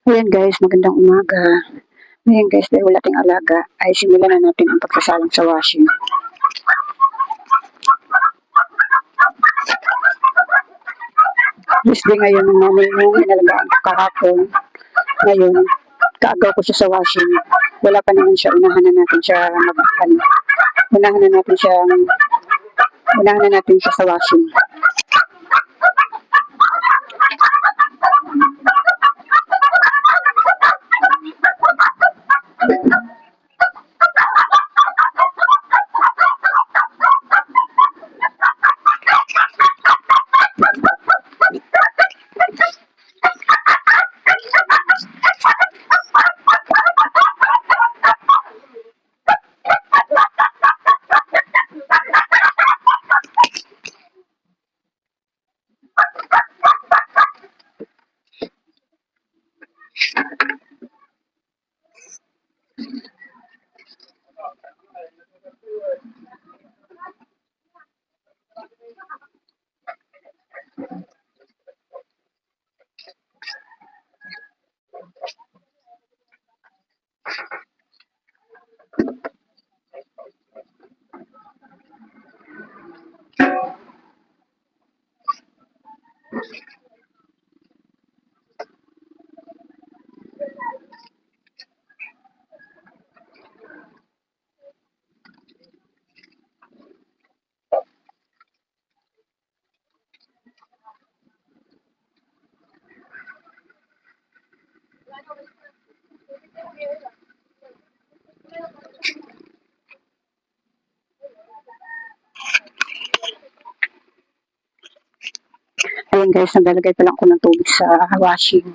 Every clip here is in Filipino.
Ayan guys, magandang umaga. Ngayon guys, dahil wala tayong alaga, ay simulan na natin ang pagsasalang sa washing. Tuesday ngayon ng namin yung inalagaan ko kahapon. Ngayon, kaagaw ko siya sa washing. Wala pa naman siya, unahan na natin siya sa washing. Ayan guys, naglalagay pa lang ako ng tubig sa washing.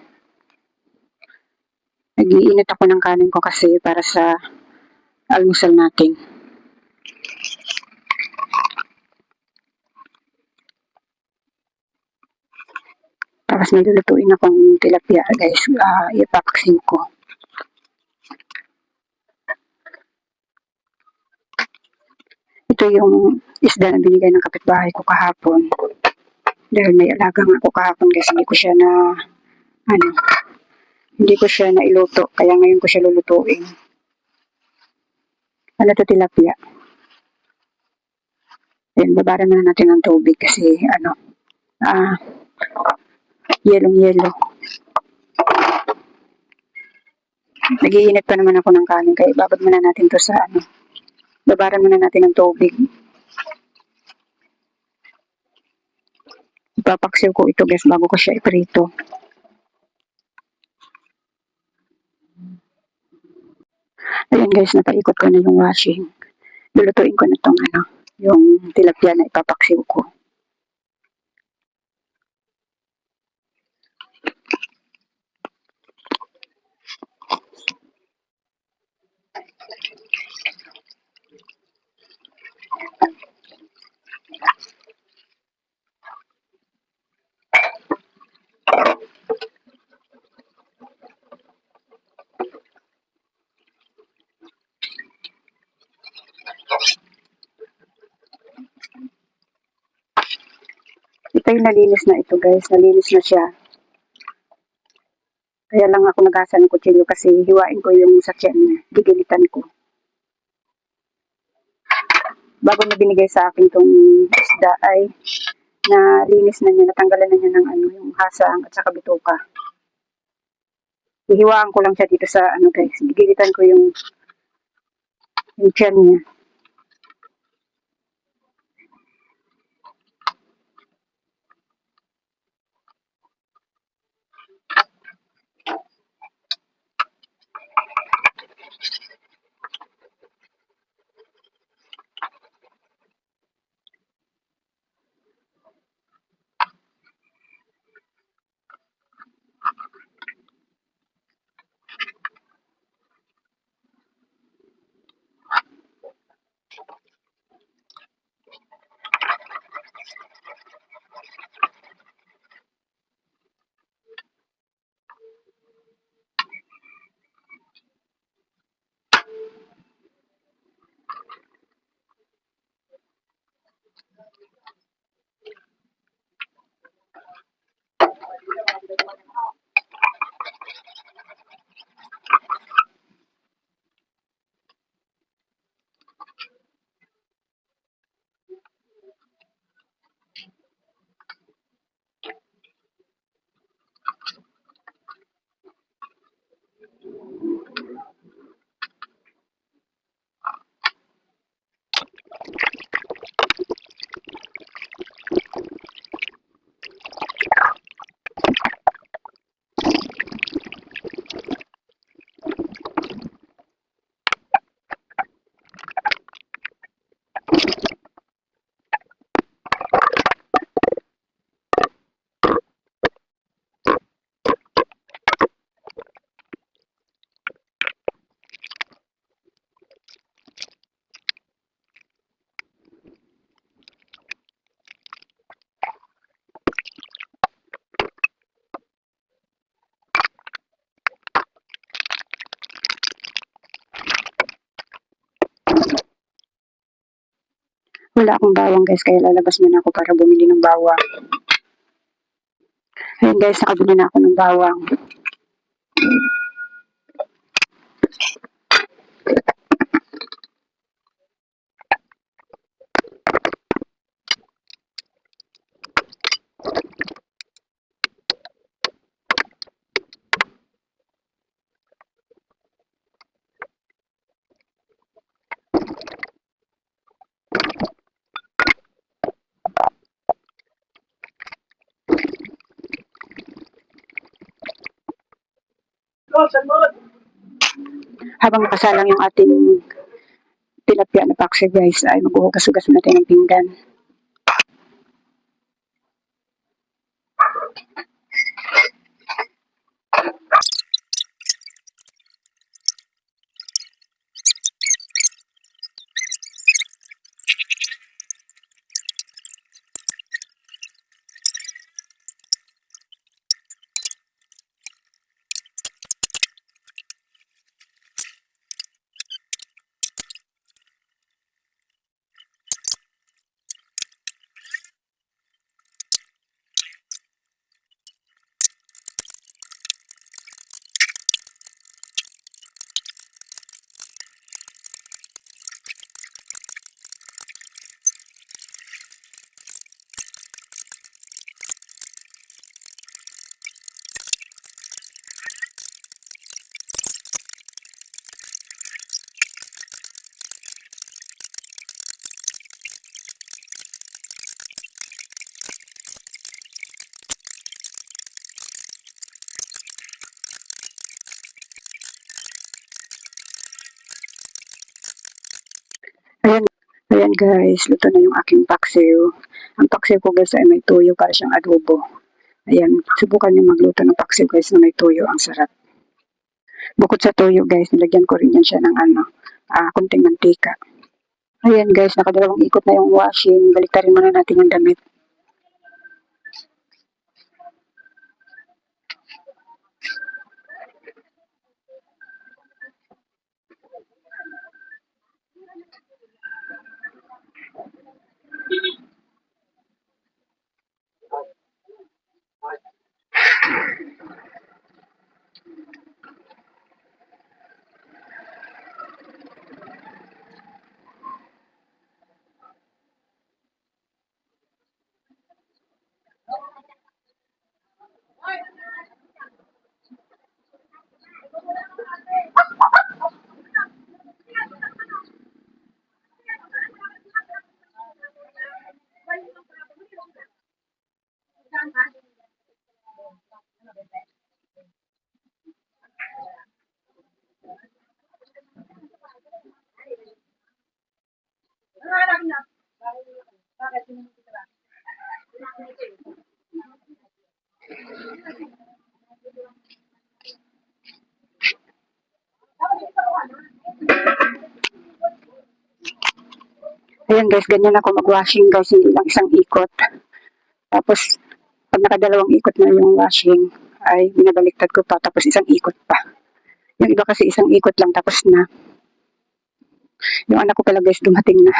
Nag-iinit ako ng kanin ko kasi para sa almusal natin. Tapos may lulutuin akong tilapia guys, ipapaksin ko. Ito yung isda na binigay ng kapitbahay ko kahapon. Dahil may alaga nga ako kahapon guys, hindi ko siya nailuto, kaya ngayon ko siya lulutuin. Ano to, tilapia. Ayan, babaran na natin ng tubig kasi yelong-yelo. Nag-iinit pa naman ako ng kanin, kaya ibabad muna natin to sa babaran muna natin ng tubig. Ipapaksiw ko ito guys bago ko siya iprito. Ayan guys, napaikot ko na yung washing. Lulutuin ko na itong yung tilapia na ipapaksiw ko. Ito yung nalinis na ito guys, nalinis na siya. Kaya lang ako nagasa ng kutsilyo kasi hiwain ko yung sa tiyan niya, gigilitan ko. Bago niya binigay sa akin tong isda ay nalinis na niya, natanggalan na niya ng yung hasang at saka bituka. Hihiwaan ko lang siya dito sa guys, gigilitan ko yung tiyan niya. Wala akong bawang guys, kaya lalabas muna ako para bumili ng bawang. Ayun guys, nakabili na ako ng bawang. Habang nakasalang yung ating tilapia na paksi guys, ay maghuhugas-hugas natin ng pinggan. Ayan, ayan guys, luto na yung aking paksiw. Ang paksiw ko guys ay may tuyo para siyang adobo. Ayan, subukan niyo magluto ng paksiw guys na may tuyo, ang sarap. Bukod sa tuyo guys, nilagyan ko rin yan siya ng kunting mantika. Ayan guys, nakadalawang ikot na yung washing. Baliktarin muna natin yung damit. Ayan guys, ganyan ako mag-washing guys, hindi lang isang ikot. Tapos, pag nakadalawang ikot na yung washing, ay binabaliktad ko pa, tapos isang ikot pa. Yung iba kasi isang ikot lang, tapos na. Yung anak ko pala guys, dumating na.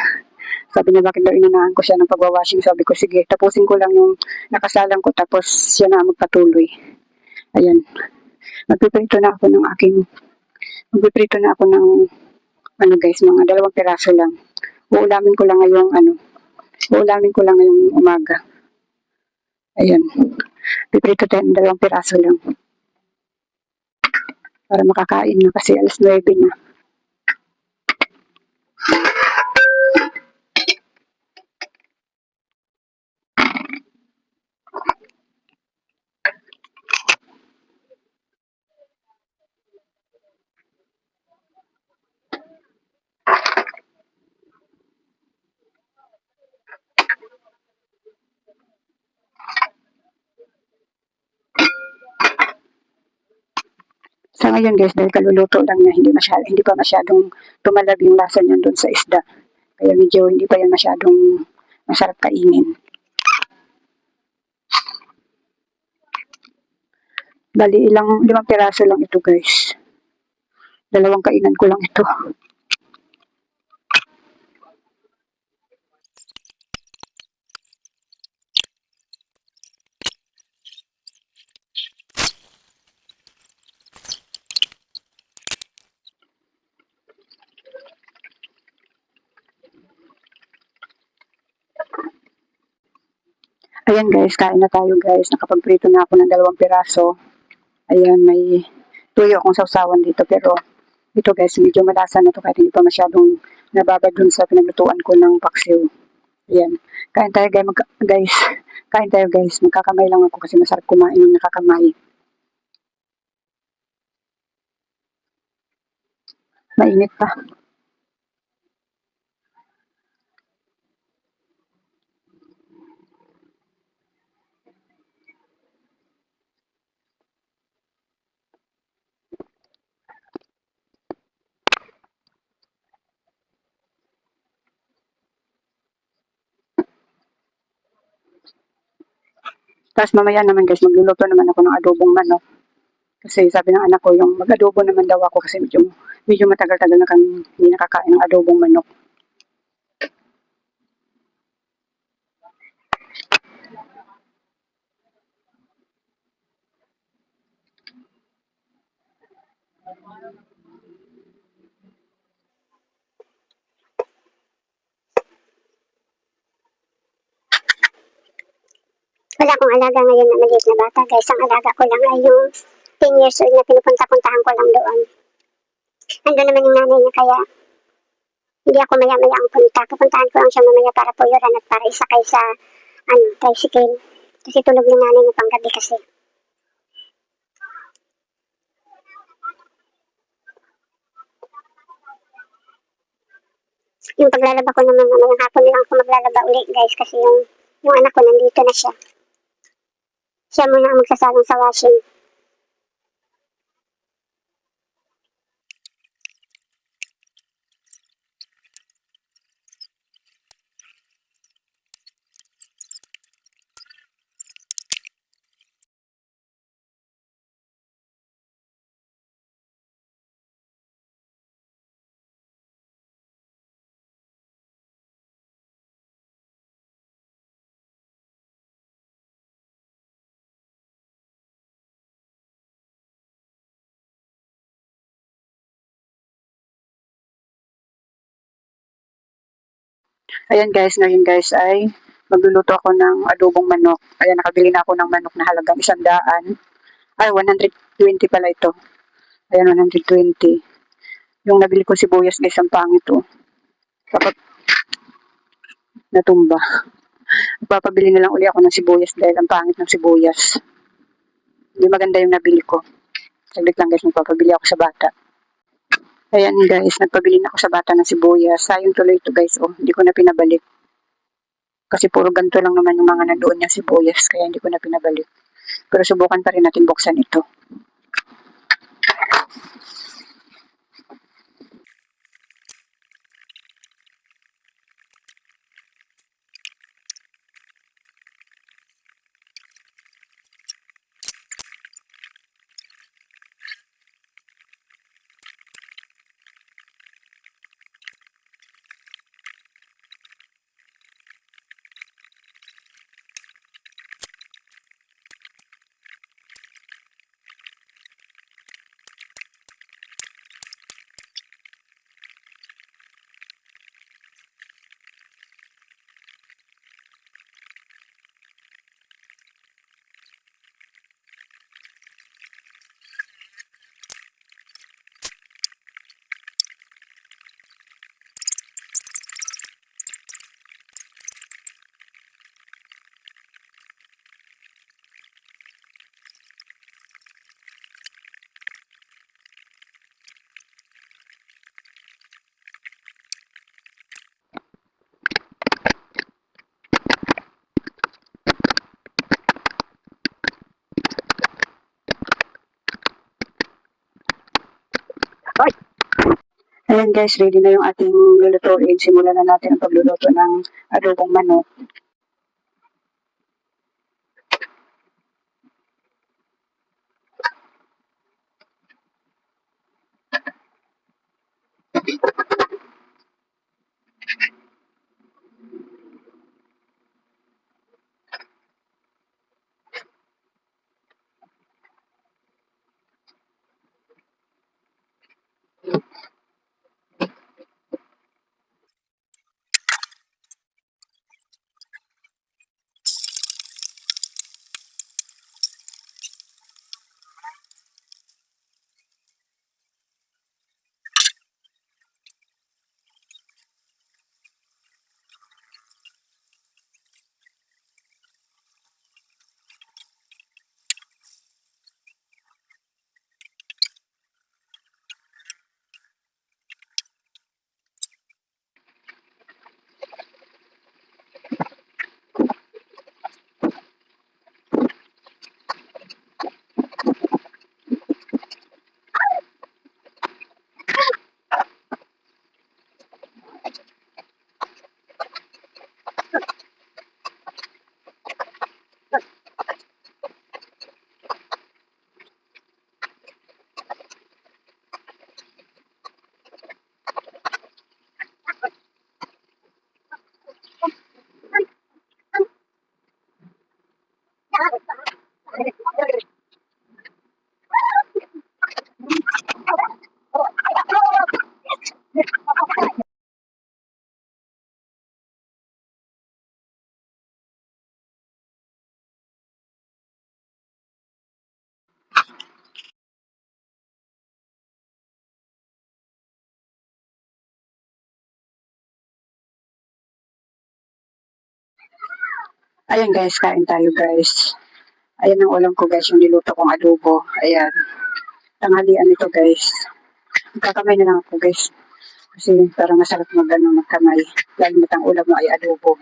Sabi niya, bakit daw inanahan ko siya ng pagwawashing? Sabi ko, sige, tapusin ko lang yung nakasalang ko, tapos siya na magpatuloy. Ayan. Magpiprito na ako ng guys, mga 2 piraso lang. Uulamin ko lang ngayong umaga. Ayan. Piprito tayo ng 2 piraso lang. Para makakain na kasi alas 9 na. Sa ngayon guys, dahil kaluluto lang niya, hindi pa masyadong tumalab yung lasa niya doon sa isda. Kaya medyo hindi pa yan masyadong masarap kainin. Bali, 5 piraso lang ito guys. 2 kainan ko lang ito. Ayan guys, kain na tayo guys. Nakapagprito na ako ng 2 piraso. Ayan, may tuyo akong sausawan dito. Pero ito guys, medyo malasa na to kahit hindi pa masyadong nababad dun sa pinaglutuan ko ng paksiw. Ayan. Kain tayo guys. Kain tayo guys. Magkakamay lang ako kasi masarap kumain ng nakakamay. Mainit pa. Tapos mamaya naman guys, magluluto naman ako ng adobong manok. Kasi sabi ng anak ko, yung mag-adobo naman daw ako kasi medyo matagal-tagal na kami hindi nakakain ng adobong manok. Wala akong alaga ngayon na maliit na bata guys. Ang alaga ko lang ay yung 10 years old na pinupunta-puntahan ko lang doon. Ando naman yung nanay niya kaya hindi ako maya-maya ang punta. Pupuntahan ko lang siya mamaya para puyuran at para isakay sa tricycle. Kasi tulog yung nanay niya panggabi kasi. Yung paglalaba ko naman mamayang hapon lang ako maglalaba ulit guys kasi yung anak ko nandito na siya. Siya muna ang magsasalang sa washing. Ayan guys, ngayon guys ay magluluto ako ng adobong manok. Ayan, nakabili na ako ng manok na halagang 100. Ay, 120 pala ito. Ayan, 120. Yung nabili ko sibuyas guys, ang pangit oh. Kapag natumba. Papabili na lang uli ako ng sibuyas dahil ang pangit ng sibuyas. Hindi maganda yung nabili ko. Saglit lang guys, magpapabili ako sa bata. Ayan guys, nagpabili na ako sa bata ng sibuyas. Sayang tuloy ito guys, oh. Hindi ko na pinabalik. Kasi puro ganito lang naman yung mga nandoon niya sibuyas, kaya hindi ko na pinabalik. Pero subukan pa rin natin buksan ito. Ayan guys, ready na yung ating lulutuin. Simulan na natin ang pagluluto ng adobong manok. Ayan guys, kain tayo guys. Ayan ang ulam ko guys, yung niluto kong adobo. Ayan. Tanghalian ito guys. Magkakamay na lang ako guys. Kasi parang masarap magkamay. Lalo na ang ulam mo ay adobo.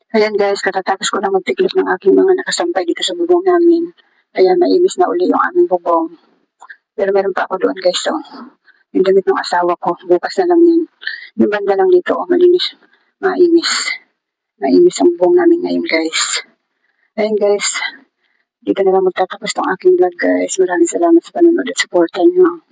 Ayan guys, katatapos ko na magtiklop ng aking mga nakasampay dito sa bubong namin. Ayan, maimis na uli yung aming bubong. Pero meron pa ako doon guys, so. Yung damit ng asawa ko, bukas na lang yan. Yung banda lang dito, malinis, maimis. Maimis ang bubong namin ngayon guys. Ayan guys, dito na lang magtatapos tong aking vlog guys. Maraming salamat sa panonood at supportan nyo.